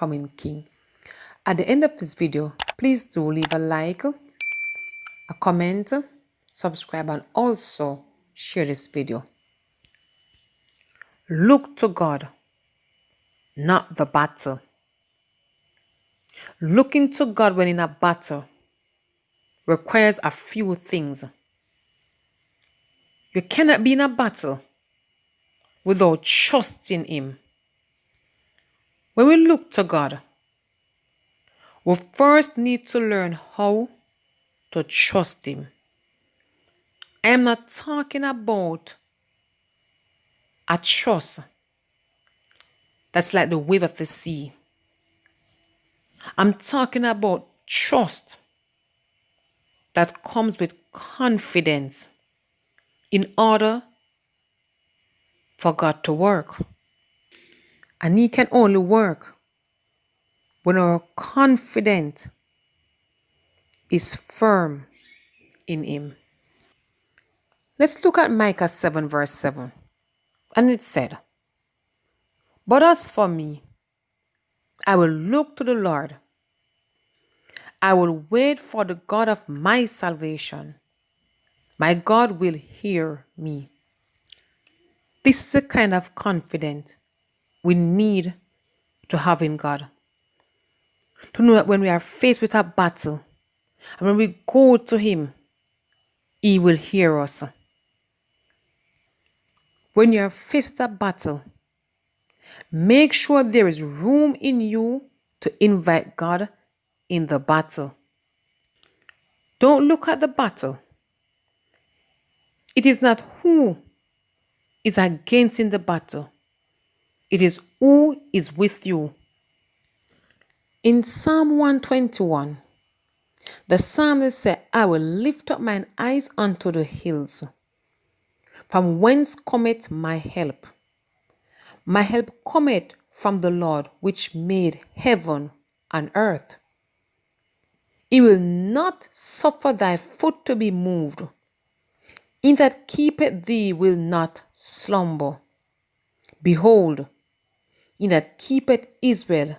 coming King. At the end of this video, please do leave a like, a comment, subscribe, and also share this video. Look to God, not the battle. Looking to God when in a battle requires a few things. You cannot be in a battle without trusting Him. When we look to God, we first need to learn how to trust Him. I am not talking about a trust that's like the wave of the sea. I'm talking about trust that comes with confidence in order for God to work. And He can only work when our confidence is firm in Him. Let's look at Micah 7 verse 7. And it said, "But as for me, I will look to the Lord. I will wait for the God of my salvation. My God will hear me." This is the kind of confidence we need to have in God. To know that when we are faced with a battle, and when we go to Him, He will hear us. When you are faced with a battle, make sure there is room in you to invite God in the battle. Don't look at the battle. It is not who is against in the battle. It is who is with you. In Psalm 121, the psalmist said, "I will lift up mine eyes unto the hills. From whence cometh my help? My help cometh from the Lord, which made heaven and earth. He will not suffer thy foot to be moved. He that keepeth thee will not slumber. Behold, he that keepeth Israel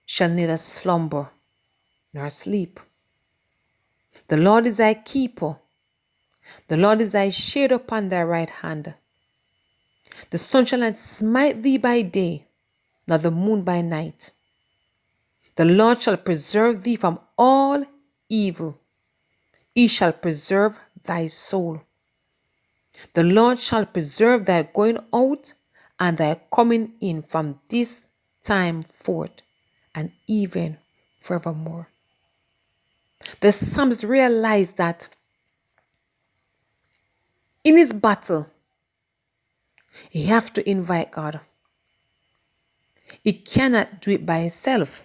shall neither slumber nor sleep. The Lord is thy keeper. The Lord is thy shade upon thy right hand. The sun shall not smite thee by day, nor the moon by night. The Lord shall preserve thee from all evil. He shall preserve thy soul. The Lord shall preserve thy going out and thy coming in from this time forth and even forevermore." The psalmist realized that in his battle, he have to invite God. He cannot do it by himself.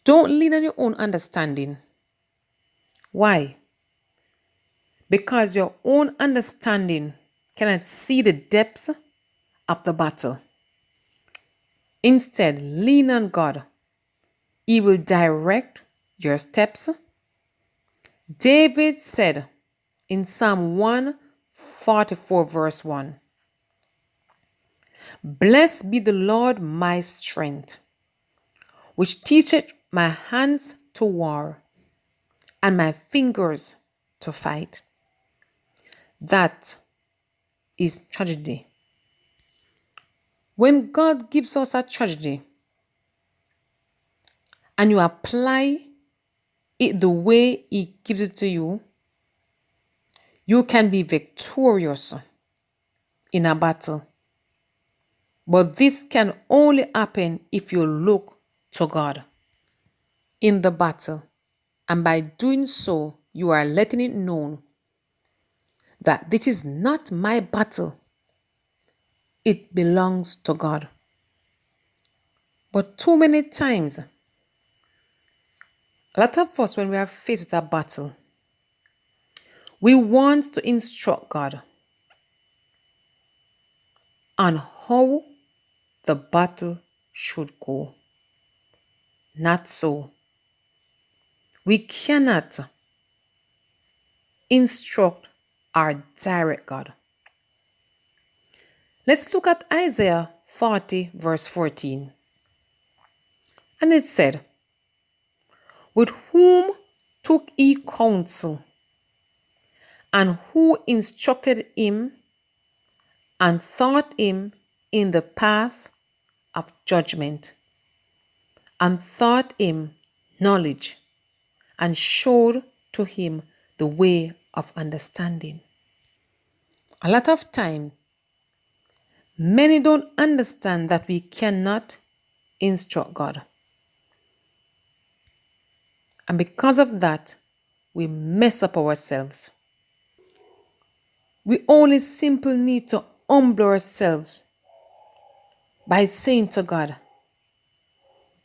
Don't lean on your own understanding. Why? Because your own understanding cannot see the depths of the battle. Instead, lean on God. He will direct your steps. David said in Psalm 144 verse 1, "Blessed be the Lord my strength, which teacheth my hands to war and my fingers to fight." That is tragedy. When God gives us a tragedy and you apply it the way He gives it to you, you can be victorious in a battle. But this can only happen if you look to God in the battle. And by doing so, you are letting it known that this is not my battle. It belongs to God. But too many times, a lot of us, when we are faced with a battle, we want to instruct God on how the battle should go. Not so. We cannot instruct or direct God. Let's look at Isaiah 40 verse 14. And it said, with whom took he counsel, and who instructed him, and taught him in the path of judgment, and taught him knowledge, and showed to him the way of understanding. A lot of time, many don't understand that we cannot instruct God. And because of that, we mess up ourselves. We only simply need to humble ourselves by saying to God,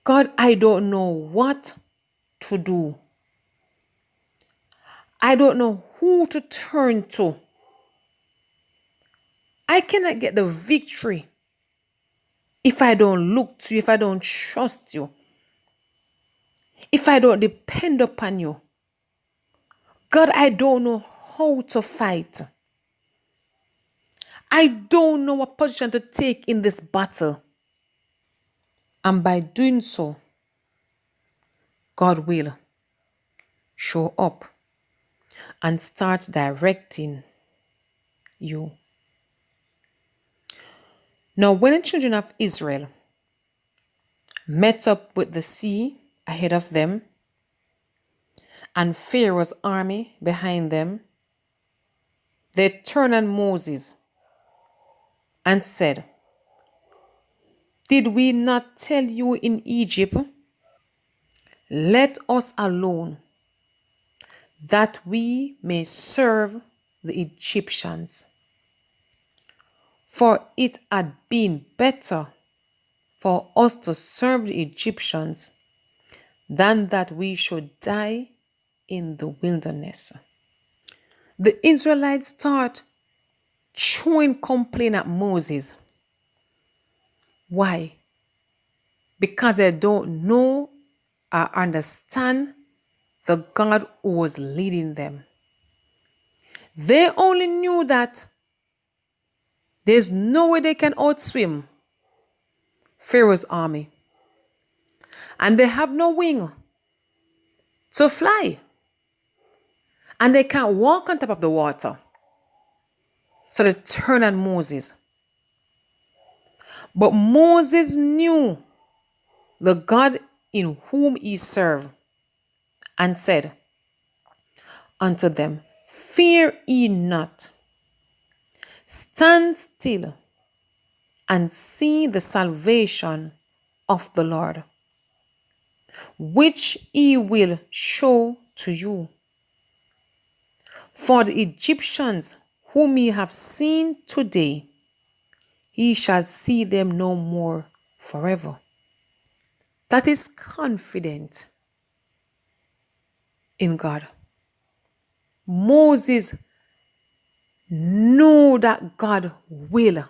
God, I don't know what to do. I don't know who to turn to. I cannot get the victory if I don't look to you, if I don't trust you, if I don't depend upon you. God, I don't know how to fight. I don't know what position to take in this battle. And by doing so, God will show up and start directing you. Now, when the children of Israel met up with the sea ahead of them and Pharaoh's army behind them, they turned on Moses and said, did we not tell you in Egypt, let us alone, that we may serve the Egyptians? For it had been better for us to serve the Egyptians than that we should die in the wilderness. The Israelites start throwing complaint at Moses. Why? Because they don't know or understand the God who was leading them. They only knew that there's no way they can outswim Pharaoh's army. And they have no wing to fly. And they can't walk on top of the water. So they turn on Moses. But Moses knew the God in whom he served and said unto them, fear ye not, stand still and see the salvation of the Lord, which he will show to you. For the Egyptians whom ye have seen today, ye shall see them no more forever. That is confident in God. Moses knew that God will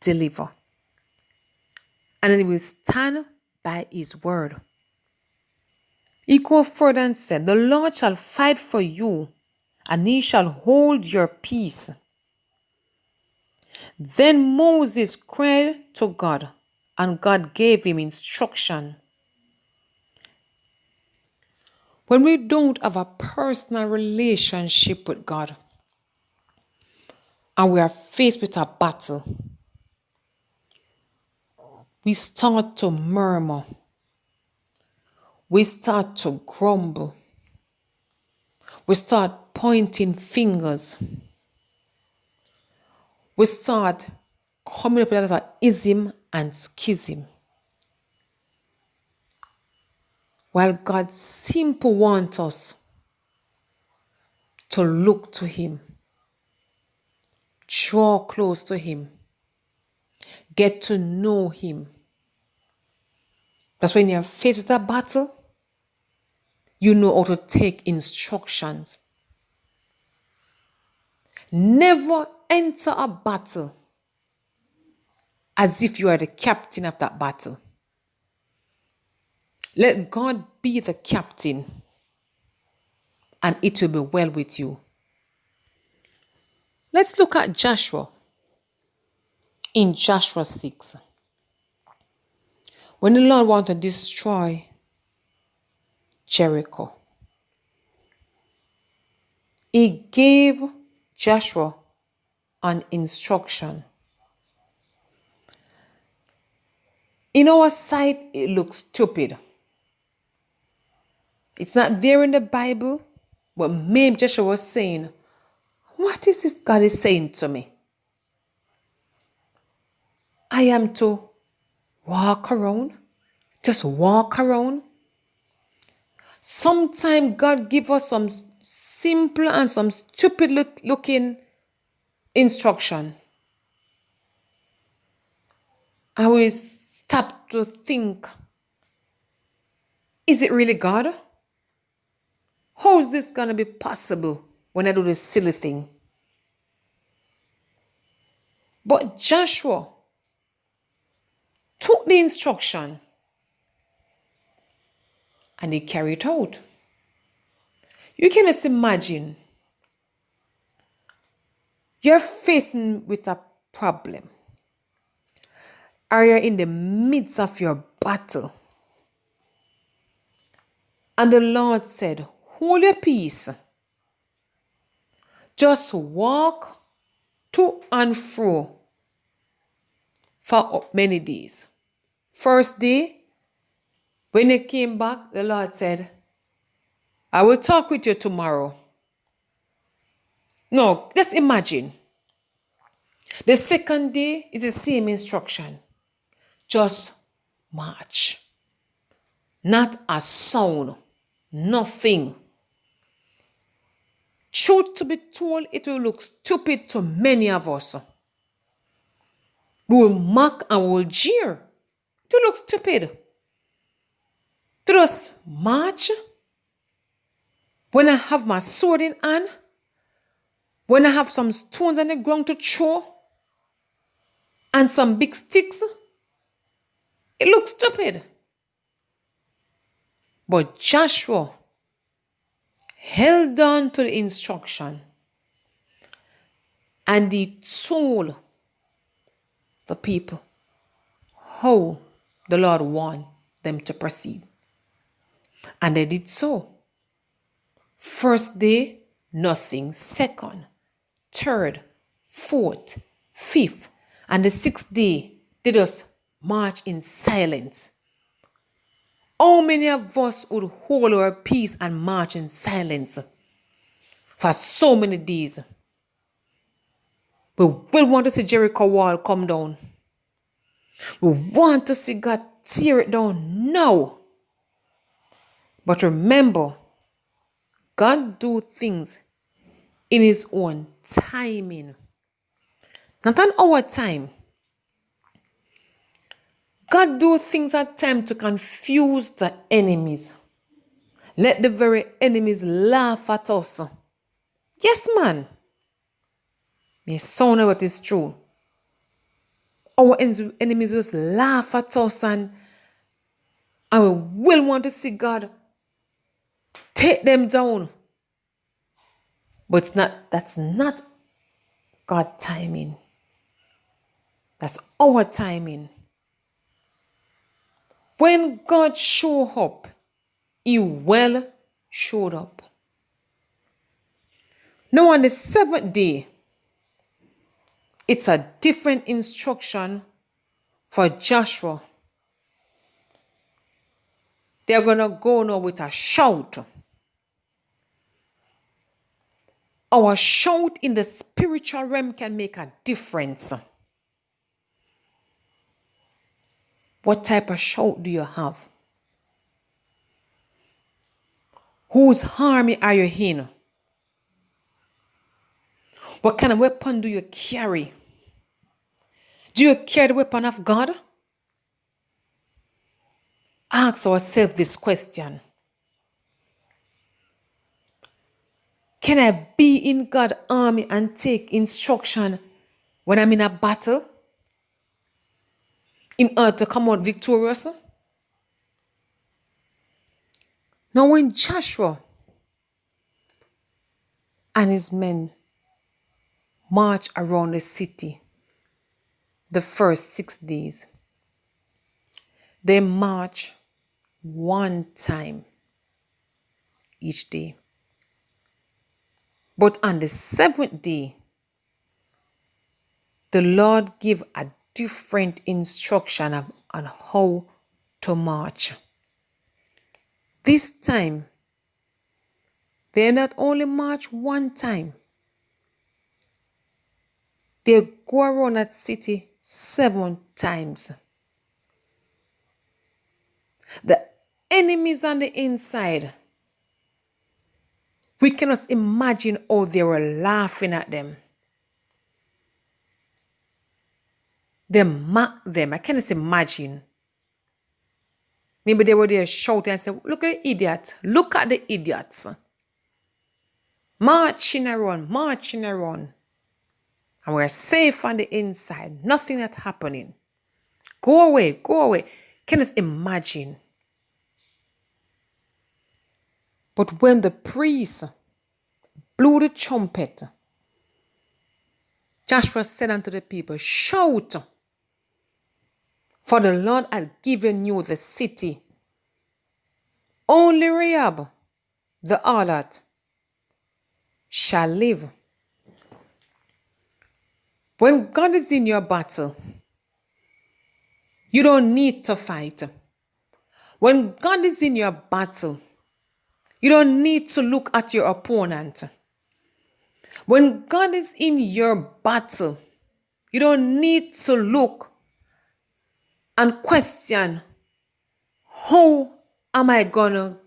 deliver. And he will stand by his word. He goes further and said, the Lord shall fight for you, and he shall hold your peace. Then Moses cried to God, and God gave him instruction. When we don't have a personal relationship with God, and we are faced with a battle, we start to murmur. We start to grumble. We start pointing fingers. We start coming up with a lot of ism and schism. While God simply wants us to look to him, draw close to him, get to know him. That's when you're faced with a battle, you know how to take instructions. Never enter a battle as if you are the captain of that battle. Let God be the captain, and it will be well with you. Let's look at Joshua in Joshua 6. When the Lord wanted to destroy Jericho, he gave Joshua an instruction. In our sight, it looks stupid. It's not there in the Bible, but maybe Joshua was saying, what is this God is saying to me? I am to walk around, just walk around. Sometimes God give us some simple and some stupid looking instruction. And we stop to think, is it really God? How is this going to be possible when I do this silly thing? But Joshua took the instruction and he carried it out. You can just imagine you're facing with a problem, or you're in the midst of your battle, and the Lord said, hold your peace. Just walk to and fro for many days. First day, when you came back, the Lord said, I will talk with you tomorrow. No, just imagine. The second day is the same instruction. Just march. Not a sound. Nothing. Truth to be told, it will look stupid to many of us. We will mock and we will jeer. It will look stupid. To just march. When I have my sword in hand, when I have some stones on the ground to throw, and some big sticks, it looks stupid. But Joshua held on to the instruction and he told the people how the Lord wanted them to proceed. And they did so. First day, nothing. Second, third, fourth, fifth, and the sixth day, they just march in silence. How many of us would hold our peace and march in silence for so many days? We will want to see Jericho wall come down. We want to see God tear it down now. But remember, God do things in his own timing. Not on our time. God do things at times to confuse the enemies. Let the very enemies laugh at us. Yes, man. May sound of what is true. Our enemies just laugh at us and we will want to see God take them down. But that's not God's timing. That's our timing. When God showed up, he well showed up. Now on the seventh day, it's a different instruction for Joshua. They're going to go now with a shout. Our shout in the spiritual realm can make a difference. What type of shout do you have? Whose army are you in? What kind of weapon do you carry? Do you carry the weapon of God? Ask ourselves this question. Can I be in God's army and take instruction when I'm in a battle in order to come out victorious? Now when Joshua and his men marched around the city the first 6 days, They march one time each day. But on the seventh day, the Lord gave a different instruction on how to march. This time, they not only march one time, they go around that city 7 times. The enemies on the inside, we cannot imagine how they were laughing at them. They mocked them. I cannot imagine. Maybe they were there shouting and saying, look at the idiot. Look at the idiots. Marching around, marching around. And we're safe on the inside. Nothing that's happening. Go away, go away. Can you imagine? But when the priest blew the trumpet, Joshua said unto the people, shout, for the Lord had given you the city. Only Rahab, the harlot, shall live. When God is in your battle, you don't need to fight. When God is in your battle, you don't need to look at your opponent. When God is in your battle, you don't need to look and question, how am I gonna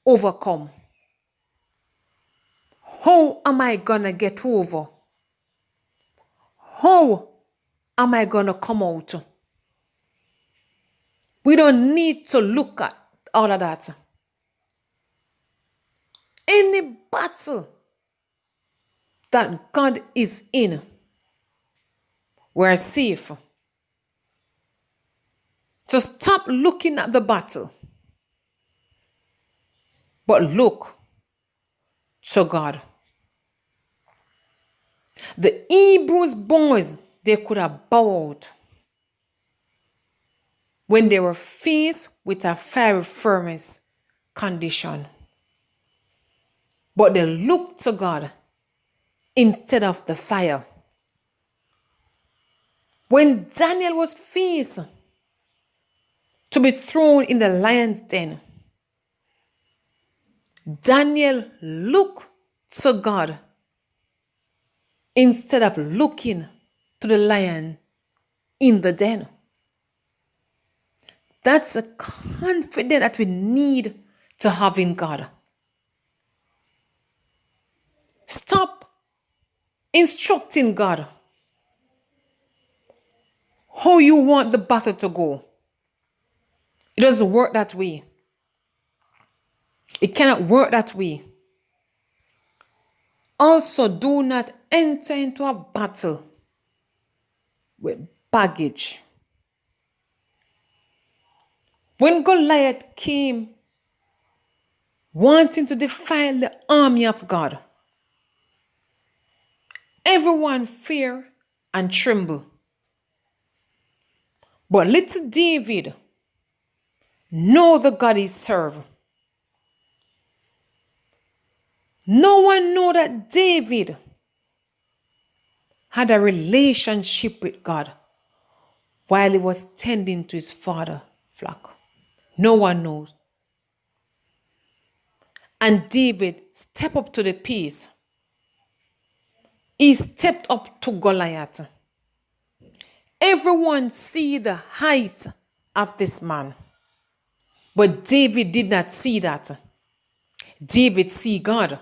overcome? How am I gonna get over? How am I gonna come out? We don't need to look at all of that. Any battle that God is in, we're safe. So stop looking at the battle, but look to God. The Hebrews boys, they could have bowed when they were faced with a fiery furnace condition. But they looked to God instead of the fire. When Daniel was faced to be thrown in the lion's den, Daniel looked to God instead of looking to the lion in the den. That's a confidence that we need to have in God. Stop instructing God how you want the battle to go. It doesn't work that way. It cannot work that way. Also, do not enter into a battle with baggage. When Goliath came wanting to defile the army of God, everyone feared and trembled. But little David know the God he served. No one know that David had a relationship with God while he was tending to his father's flock. No one knows. And David stepped up to the pace. He stepped up to Goliath. Everyone see the height of this man. But David did not see that. David see God.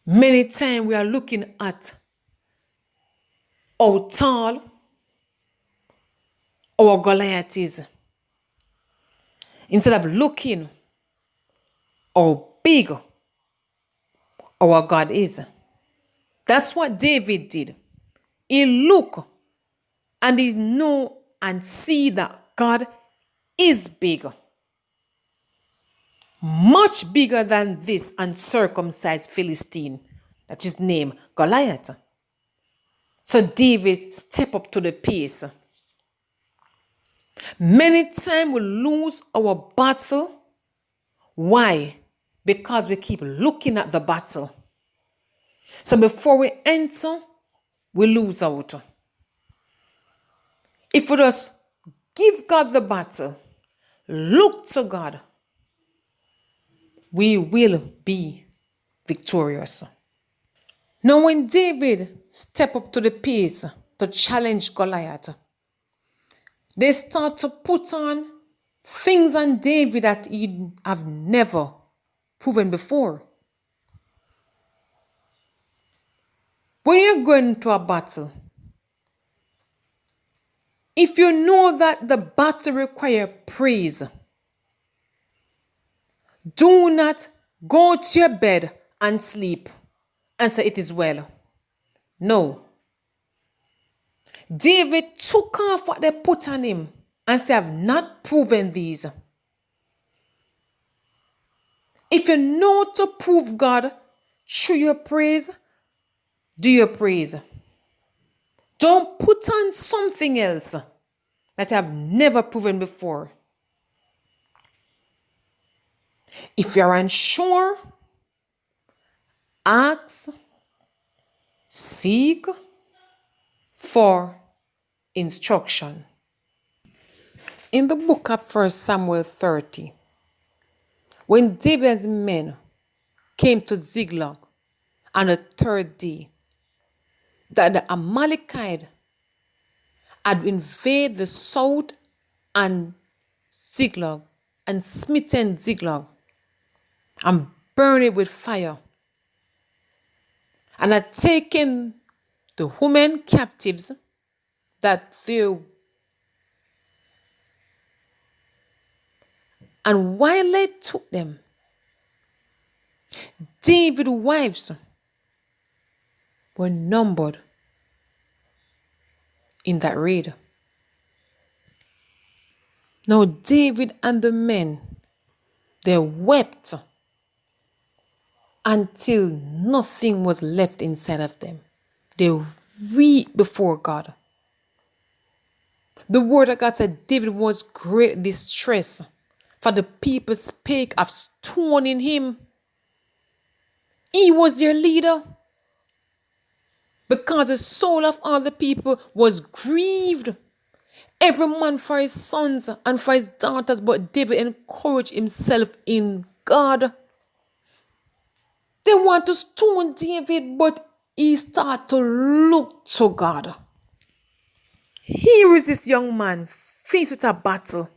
Many times we are looking at how tall our Goliath is, instead of looking how big our God is. That's what David did. He looked and he know and see that God is big. Much bigger than this uncircumcised Philistine that is named Goliath. So David stepped up to the pace. Many times we lose our battle. Why? Because we keep looking at the battle. So before we enter, we lose out. If we just give God the battle, look to God, we will be victorious. Now when David stepped up to the pace to challenge Goliath, they start to put on things on David that he have never proven before. When you're going to a battle, if you know that the battle requires praise, do not go to your bed and sleep and say it is well. No. David took off what they put on him and said, I have not proven these. If you know to prove God through your praise, do your praise. Don't put on something else that I have never proven before. If you're unsure, ask, seek for instruction. In the book of 1 Samuel 30, when David's men came to Ziklag on the third day, that the Amalekite had invaded the south and Ziklag and smitten Ziklag and burned it with fire, and had taken the women captives that they. And while they took them, David's wives were numbered in that raid. Now David and the men, they wept until nothing was left inside of them. They weep before God. The word of God said David was great distress, for the people spake of stoning him. He was their leader, because the soul of all the people was grieved, every man for his sons and for his daughters. But David encouraged himself in God. They want to stone David, but he started to look to God. Here is this young man faced with a battle.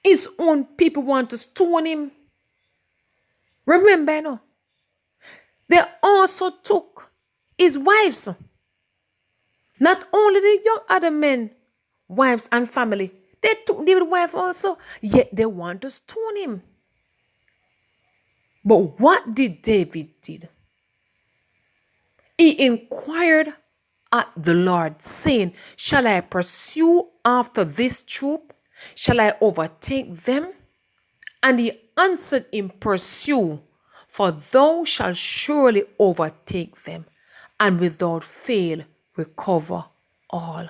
His own people want to stone him. Remember, no? They also took his wives. Not only the young other men, wives and family, they took David's wife also, yet they want to stone him. But what did David did? He inquired at the Lord, saying, shall I pursue after this troop? Shall I overtake them? And he answered him, pursue, for thou shalt surely overtake them, and without fail recover all.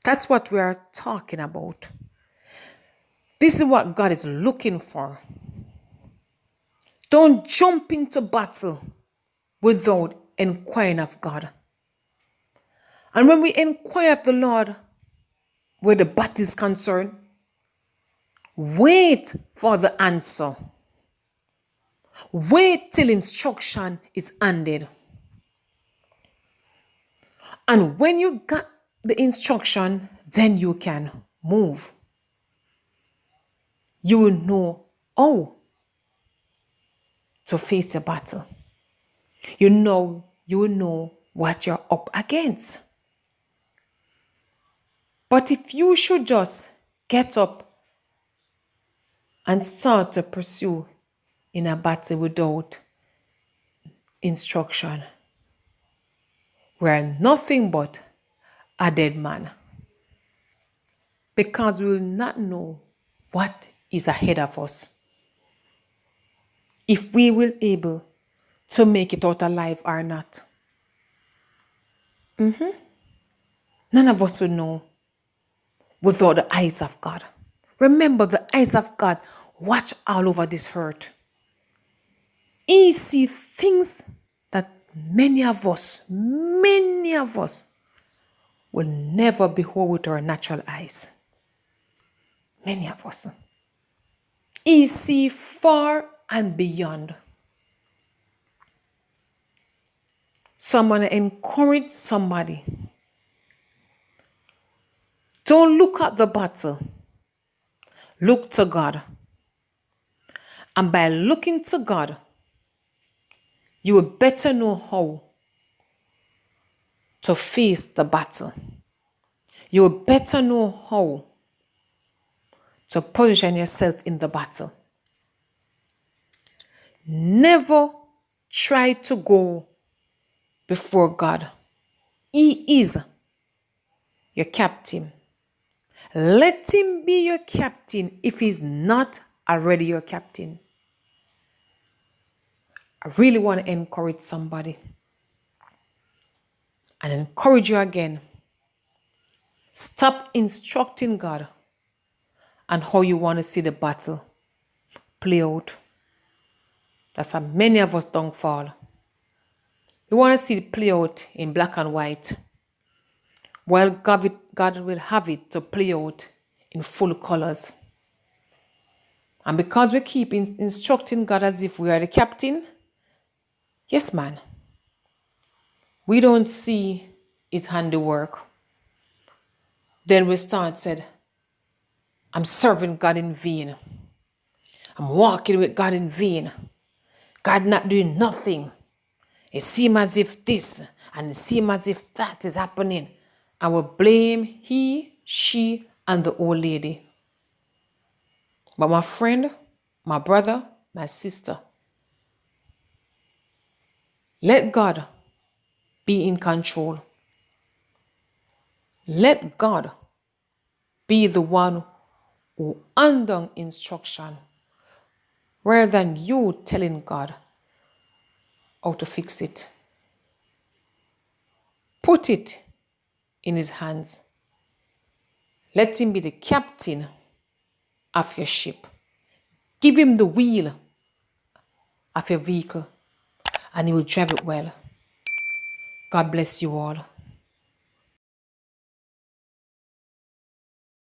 That's what we are talking about. This is what God is looking for. Don't jump into battle without inquiring of God. And when we inquire of the Lord where the battle is concerned, wait for the answer. Wait till instruction is handed. And when you got the instruction, then you can move. You will know how to face a battle. You will know what you're up against. But if you should just get up and start to pursue in a battle without instruction, we are nothing but a dead man, because we will not know what is ahead of us, if we will able to make it out alive or not. None of us will know without the eyes of God. Remember, the eyes of God watch all over this earth. He sees things that many of us will never behold with our natural eyes. Many of us. He sees far and beyond. So I'm going to encourage somebody. Don't look at the battle. Look to God. And by looking to God, you will better know how to face the battle. You will better know how to position yourself in the battle. Never try to go before God. He is your captain. Let him be your captain if he's not already your captain. I really want to encourage somebody and encourage you again. Stop instructing God on how you want to see the battle play out. That's how many of us don't fall. We want to see it play out in black and white, while God will have it to play out in full colors. And because we keep instructing God as if we are the captain, yes, man, we don't see his handiwork. Then we said, I'm serving God in vain. I'm walking with God in vain. God not doing nothing. It seems as if this and it seems as if that is happening. And we blame he, she, and the old lady. But my friend, my brother, my sister, let God be in control. Let God be the one who under instruction, rather than you telling God how to fix it. Put it in his hands. Let him be the captain of your ship. Give him the wheel of your vehicle and he will drive it well. God bless you all.